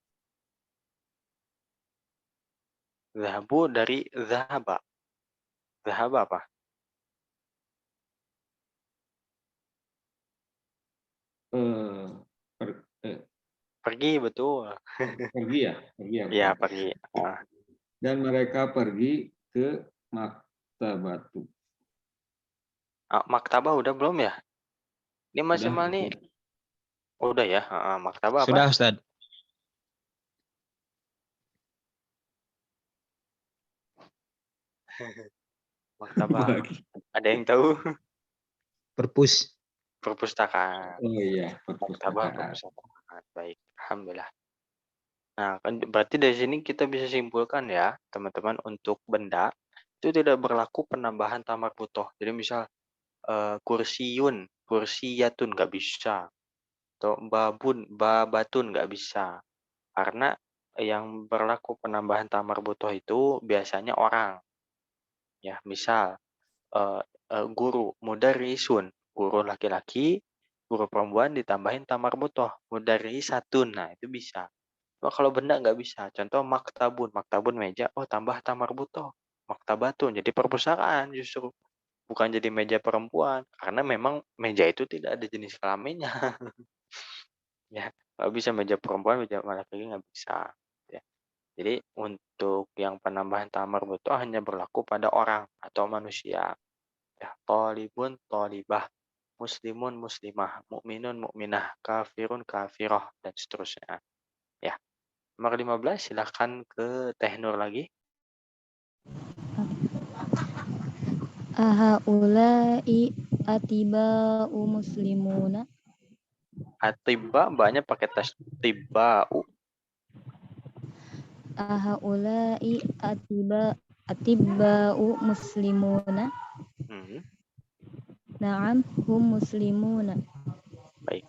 Zahabu dari zahaba. Zahaba apa? Pergi, betul. pergi ya? Iya, pergi. Dan mereka pergi ke maktabatu. Maktabah udah belum ya? Ini Mas Jamal nih. Udah ya? Maktabah apa? Sudah, Ustadz. Maktabah. Ada yang tahu? Perpus. Perpustakaan. Oh iya, Maktabah, perpustakaan. perpustakaan. Baik, alhamdulillah. Nah, kan berarti dari sini kita bisa simpulkan ya, teman-teman, untuk benda itu tidak berlaku penambahan tamar butoh. Jadi misal kursiyun, kursiyatun nggak bisa, atau babatun nggak bisa, karena yang berlaku penambahan tamar butoh itu biasanya orang. Ya, misal guru, mudarrisun, guru laki-laki, guru perempuan ditambahin tamar butoh, mudarrisatun. Nah, itu bisa. Kalau benda nggak bisa. Contoh maktabun, maktabun meja, tambah tamar butoh. Maktabatun, jadi perpustakaan justru. Bukan jadi meja perempuan. Karena memang meja itu tidak ada jenis kelaminnya. Ya, nggak bisa meja perempuan, meja laki-laki nggak bisa. Ya. Jadi untuk yang penambahan tamar butoh hanya berlaku pada orang atau manusia. Ya, tolibun, tolibah, muslimun, muslimah, mukminun, mukminah, kafirun, kafirah, dan seterusnya. Ya. Nomor 15, silahkan ke Teh Nur lagi. Ahaulai atiba'u muslimuna. Atibba banyak pakai tas tibba'u. Ahaulai atiba'u muslimuna. Na'am hum muslimuna. Baik.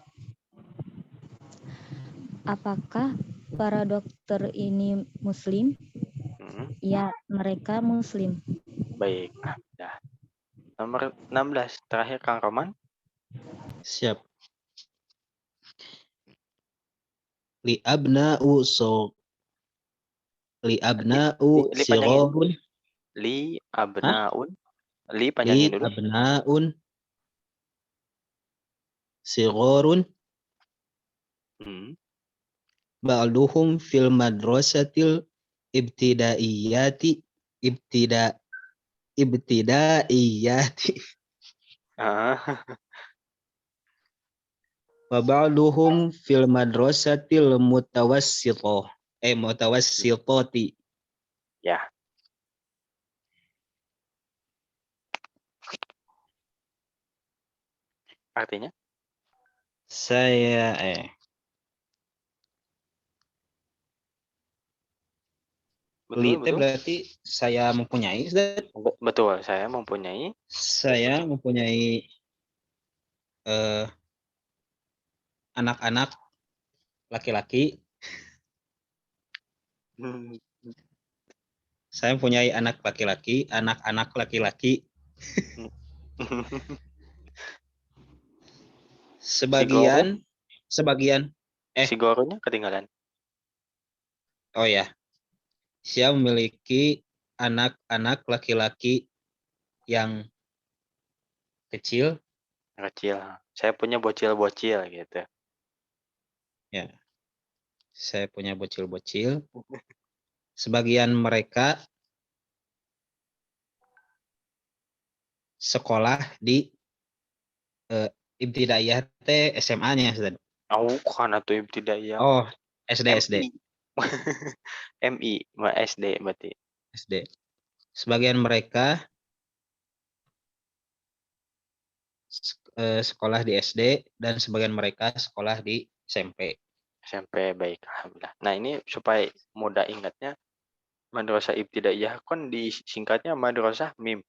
Apakah para dokter ini muslim? Ya, mereka muslim. Baik. Dah. Nomor 16, terakhir Kang Roman. Siap. Li abna'u sigharun. Li abnaun. Li panjangin dulu. Li abna'un sigharun. Ba'duhum fil madrasatil ibtidaiyati. Wa ba'duhum fil madrasatil mutawassitati. Ya. Artinya? Li Betul, teh betul. berarti saya mempunyai, Ustaz. Betul, saya mempunyai. Saya mempunyai anak-anak laki-laki. Saya mempunyai anak laki-laki, anak-anak laki-laki. Sebagian Sigoronya ketinggalan. oh ya. Saya memiliki anak-anak laki-laki yang kecil. Kecil. Saya punya bocil-bocil gitu. Ya. Saya punya bocil-bocil. Sebagian mereka sekolah di ibtidaiyah teh SMA-nya, Ustaz. Kan atau ibtidaiyah. Oh, SD. MI, SD berarti. SD. Sebagian mereka sekolah di SD dan sebagian mereka sekolah di SMP. SMP, baik, alhamdulillah. Nah, ini supaya mudah ingatnya, madrasah ibtidaiyah kan disingkatnya madrasah MIM.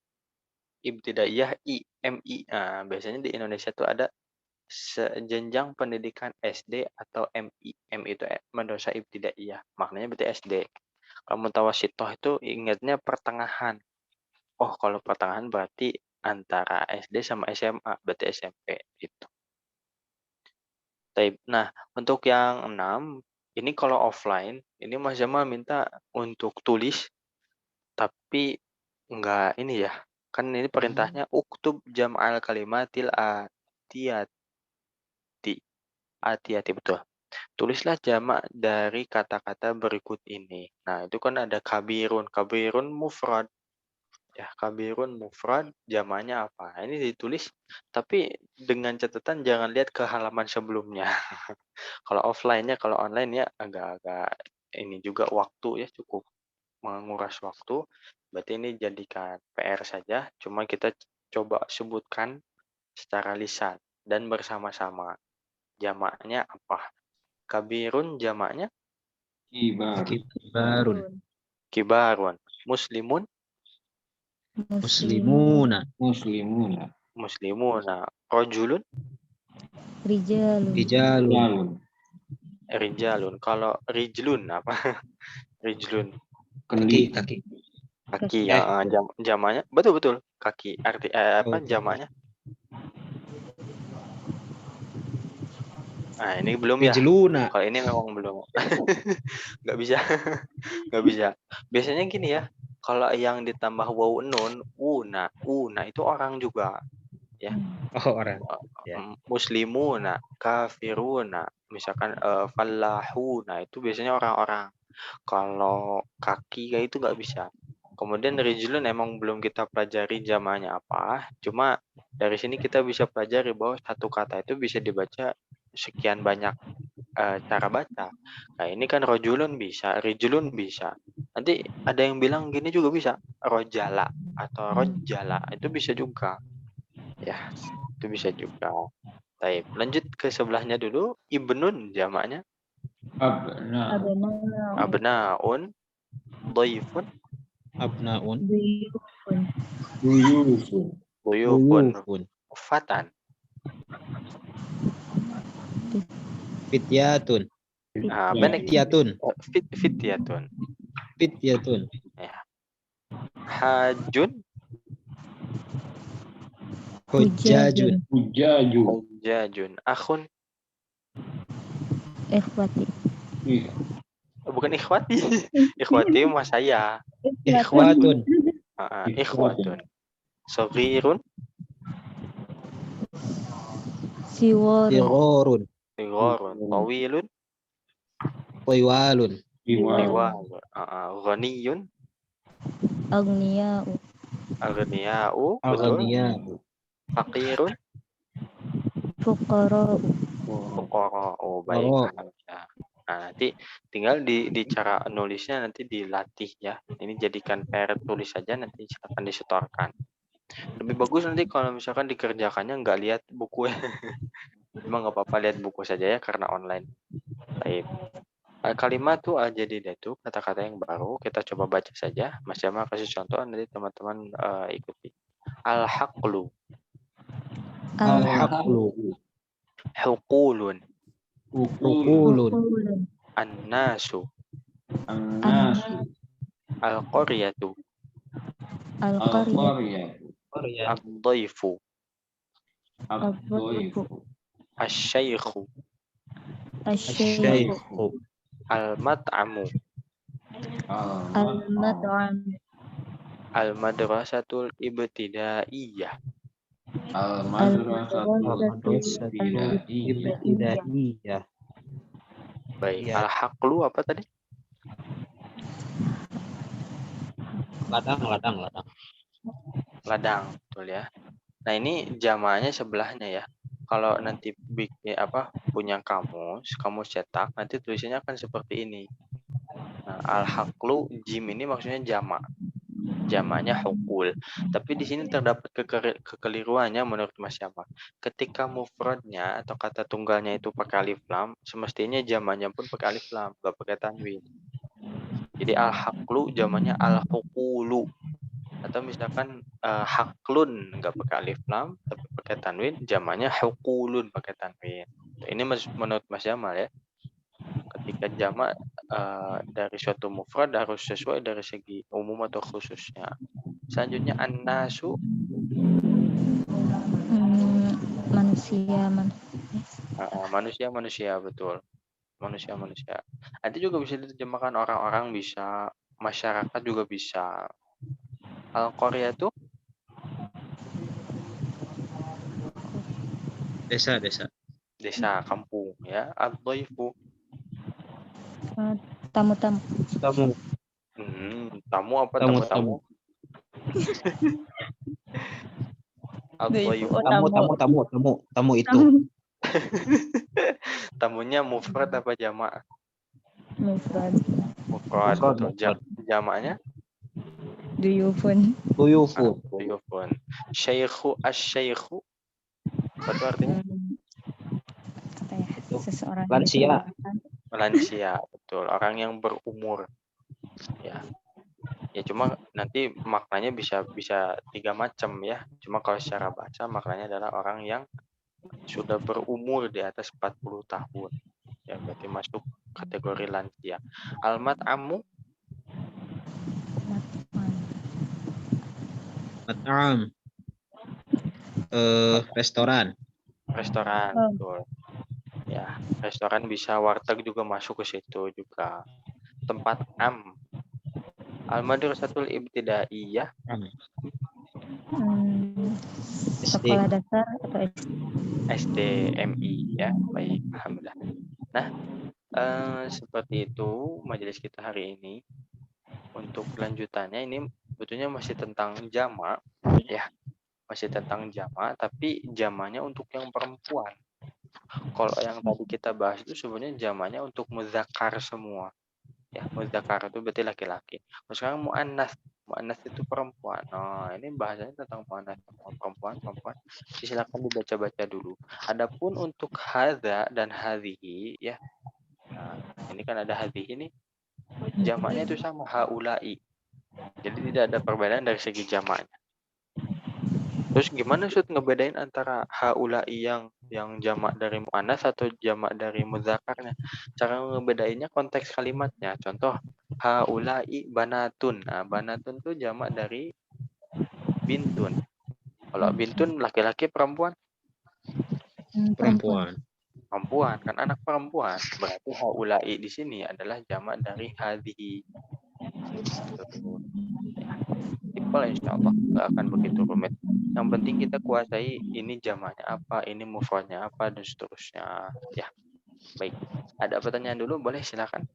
Ibtidaiyah MI. Nah, biasanya di Indonesia tuh ada jenjang pendidikan SD atau MI. MI itu madrasah ibtidaiyah. Maknanya berarti SD. Kalau mutawasithah itu ingatnya pertengahan. Oh, kalau pertengahan berarti antara SD sama SMA, berarti SMP gitu. Nah, untuk yang 6, ini kalau offline, ini Mas Jamal minta untuk tulis, tapi enggak ini ya, kan ini perintahnya uktub jam'al kalimatil atiyati. Atiyati, betul. Tulislah jamak dari kata-kata berikut ini. Nah, itu kan ada kabirun. Kabirun mufrad. Ya, kabirun mufrad, jamaknya apa? Ini ditulis, tapi dengan catatan jangan lihat ke halaman sebelumnya. Kalau offline-nya, kalau online ya agak-agak ini juga waktu ya, cukup menguras waktu. Berarti ini jadikan PR saja, cuma kita coba sebutkan secara lisan dan bersama-sama. Jamaknya apa? Kabirun jamaknya Kibar. kibarun. Muslimun Muslimuna. muslimuna. Rajulun Rijalun. Rijalun. rijalun. Kalau rijlun apa? Rijlun. Kaki. Kaki ya, jamaknya betul kaki. Arti apa jamaknya? Nah, ini belum ya. Rijluna. Kalau ini memang belum. Nggak bisa. Nggak bisa. Biasanya gini ya. Kalau yang ditambah waw nun, una itu orang juga. Ya. Oh, orang. Ya. Muslimuna, kafiruna, misalkan fallahuna itu biasanya orang-orang. Kalau kaki kayak itu nggak bisa. Kemudian rijlun emang belum kita pelajari jamaknya apa. Cuma dari sini kita bisa pelajari bahwa satu kata itu bisa dibaca sekian banyak cara baca. Nah, ini kan rojulun bisa, rijlun bisa. Nanti ada yang bilang gini juga bisa, rojala atau rojala itu bisa juga. Ya, itu bisa juga. Baik, lanjut ke sebelahnya dulu. Ibnun jamaknya. Abnaun. Dhaifun. Abnaun. Duyufun. Fatan. Fityatun. Fityatun. Ya. Hajun. Hujjajun. Akhun. Ikhwati. Bukan ikhwati. Ikhwati mas saya. Ikhwatun. Ikhwatun. Saghirun. Sigorun. Tawilun. Tiwalun. Ghaniyun. Aghniya'u. Aghniya'u. Betul. Fakirun. Fuqara'u. Oh, baik. Nah, nanti tinggal di cara nulisnya nanti dilatih ya. Ini jadikan PR tulis saja, nanti akan disetorkan. Lebih bagus nanti kalau misalkan dikerjakannya nggak lihat buku ya. Cuma nggak apa-apa lihat buku saja ya karena online. Baik. Kalimatu al-jadidah itu kata-kata yang baru. Kita coba baca saja. Mas Jamal kasih contoh, nanti teman-teman ikuti. Al-haqlu, Al-haqlu, huqulun, uqulun, Uqulun. an-nasu, An-nasu. al-qaryatu, Al-qaryah. Korea, ad-dhaifu, Ad-dhaifu. asy-syaikhu, Asy-syaikhu. Asy-syaikhu, al-mat'amu, Al-mat'am. Al-mat'am. al-madrasatul ibtidaiyah. Al-madrasatul Al-madrasatul ibtidaiyah. ibtidaiyah. Baik, Iya. al-haqlu apa tadi? Ladang. Ladang, betul ya. Nah, ini jamaknya sebelahnya ya. Kalau nanti bikin punya kamus cetak, nanti tulisannya akan seperti ini. Nah, al-haqlu jim ini maksudnya jamak. Jamaknya hukul. Tapi di sini terdapat kekeliruannya menurut Mas Syama. Ketika mufradnya atau kata tunggalnya itu pakai alif lam, semestinya jamaknya pun pakai alif lam, enggak pakai tanwin. Jadi al-haqlu jamaknya al-hukulu. Atau misalkan haklun nggak pakai alif lam tapi pakai tanwin, jamaknya hukulun pakai tanwin. Ini menurut Mas Jamal ya. Ketika jamak dari suatu mufrad harus sesuai dari segi umum atau khususnya. Selanjutnya an-nasu, manusia betul. Manusia. Nanti juga bisa diterjemahkan orang-orang, bisa masyarakat juga bisa. Al-Qaryah itu desa, kampung ya. Ad-dhaifu, Tamu-tamu. tamu apa Tamu. tamu-tamu? Ad-dhaifu, Tamu itu. tamunya mufrad apa jamak? Mufrad. Mufrad, betul. Jamaknya Duyufun. duyufun. Syaikhu, asy-syaikhu apa itu artinya? Apa ya? Seseorang Lansia. Lansia, betul. Orang yang berumur. Ya. Ya cuma nanti maknanya bisa 3 macam ya. Cuma kalau secara bahasa maknanya adalah orang yang sudah berumur di atas 40 tahun. Ya berarti masuk kategori lansia. Al-mat'amu, Mat'am. Restoran. betul. Ya, restoran bisa, warteg juga masuk ke situ juga. Tempat am. Al-madrasatul ibtidaiyah, Sekolah dasar atau SDMI ya. Baik, alhamdulillah. Nah, seperti itu majelis kita hari ini. Untuk lanjutannya ini sebetulnya masih tentang jamak ya. Masih tentang jamak, tapi jamaknya untuk yang perempuan. Kalau yang tadi kita bahas itu sebenarnya jamaknya untuk muzakkar semua. Ya, muzakkar itu berarti laki-laki. Sekarang muannas itu perempuan. Nah, ini bahasanya tentang muannas, perempuan. Silakan dibaca-baca dulu. Adapun untuk hadza dan hadhihi ya. Nah, ini kan ada hadhihi ini. Jamaknya itu sama haulai. Jadi tidak ada perbedaan dari segi jamaknya. Terus gimana Ustaz ngebedain antara haulai yang jamak dari muannas atau jamak dari mudzakarnya? Cara ngebedainnya konteks kalimatnya. Contoh haulai banatun. Nah, banatun itu jamak dari bintun. Kalau bintun laki-laki, perempuan kan anak perempuan. Berarti haulai di sini adalah jamak dari hadhihi. Simpel insyaallah, nggak akan begitu rumit. Yang penting kita kuasai ini jamaknya apa, ini mufradnya apa, dan seterusnya. Ya, baik. Ada pertanyaan dulu, boleh silakan.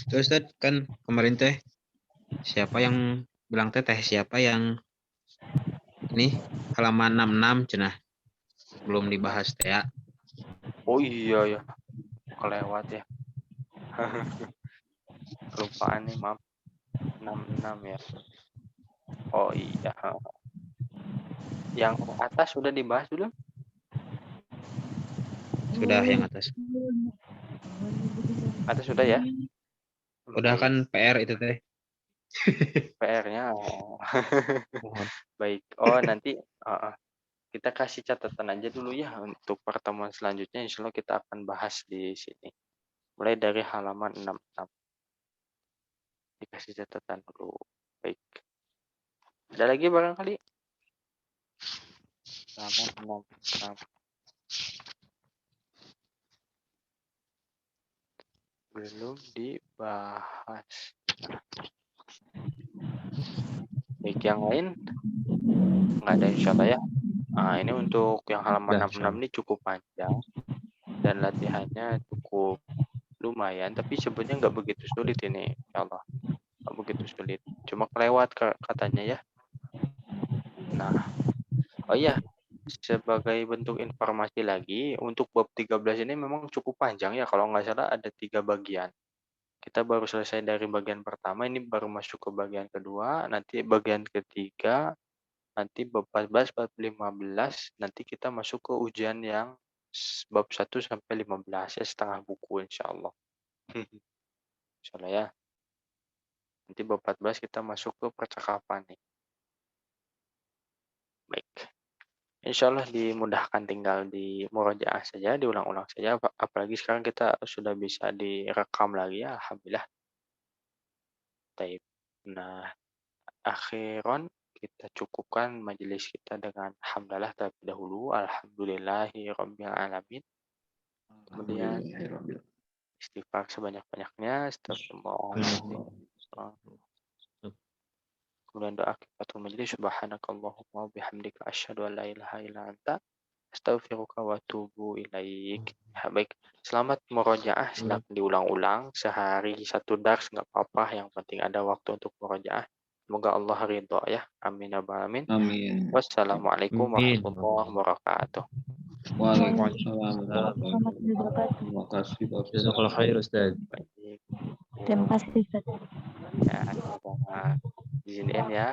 Terus Ustaz, kan kemarin siapa yang bilang siapa yang ini halaman 66 cenah belum dibahas ya. Oh iya ya, kelewat ya. Kelupaan nih, maaf. 66 ya. Oh iya. Yang atas sudah dibahas belum? Sudah yang atas. Atas sudah ya? Udah Baik. kan PR itu teh. PR-nya. Mohon. Baik. Oh, nanti kita kasih catatan aja dulu ya untuk pertemuan selanjutnya. Insya Allah kita akan bahas di sini. Mulai dari halaman 66. Dikasih catatan dulu. Baik. Ada lagi barangkali? Halaman 66. Belum dibahas. Nah. Baik, yang lain? Nggak ada insya Allah ya. Nah, ini untuk yang halaman 66 ini cukup panjang. Dan latihannya cukup lumayan. Tapi sebenarnya nggak begitu sulit ini. Insya Allah. Nggak begitu sulit. Cuma kelewat katanya ya. Nah. Oh iya. Sebagai bentuk informasi lagi, untuk bab 13 ini memang cukup panjang ya. Kalau nggak salah ada 3 bagian. Kita baru selesai dari bagian pertama, ini baru masuk ke bagian kedua, nanti bagian ketiga, nanti bab 14, bab 15, nanti kita masuk ke ujian yang bab 1 sampai 15 ya, setengah buku insya Allah. Insya Allah ya. Nanti bab 14 kita masuk ke percakapan nih. Baik. Insya Allah dimudahkan, tinggal di murojaah saja, diulang-ulang saja. Apalagi sekarang kita sudah bisa direkam lagi ya, alhamdulillah. Taib. Nah, akhiron kita cukupkan majelis kita dengan hamdalah terlebih dahulu. Alhamdulillahirabbil alamin. Kemudian istighfar sebanyak-banyaknya, astagfirullah. Kemudian doa kifatul majlis, subhanakallahumma bihamdika asyhadu an la ilaha illa anta astaghfiruka wa atubu ilaik. Ya, baik, selamat murojaah, silakan diulang-ulang sehari 1 dars nggak apa-apa, yang penting ada waktu untuk murojaah. Semoga Allah ridho ya. Amin ya rabbal alamin. Amin. Wassalamualaikum warahmatullahi wabarakatuh. Waalaikumsalam. Terima kasih. Jazakallahu khair Ustaz. Baik. Terima kasih, Ustaz. Ya, sama-sama. Izinin ya.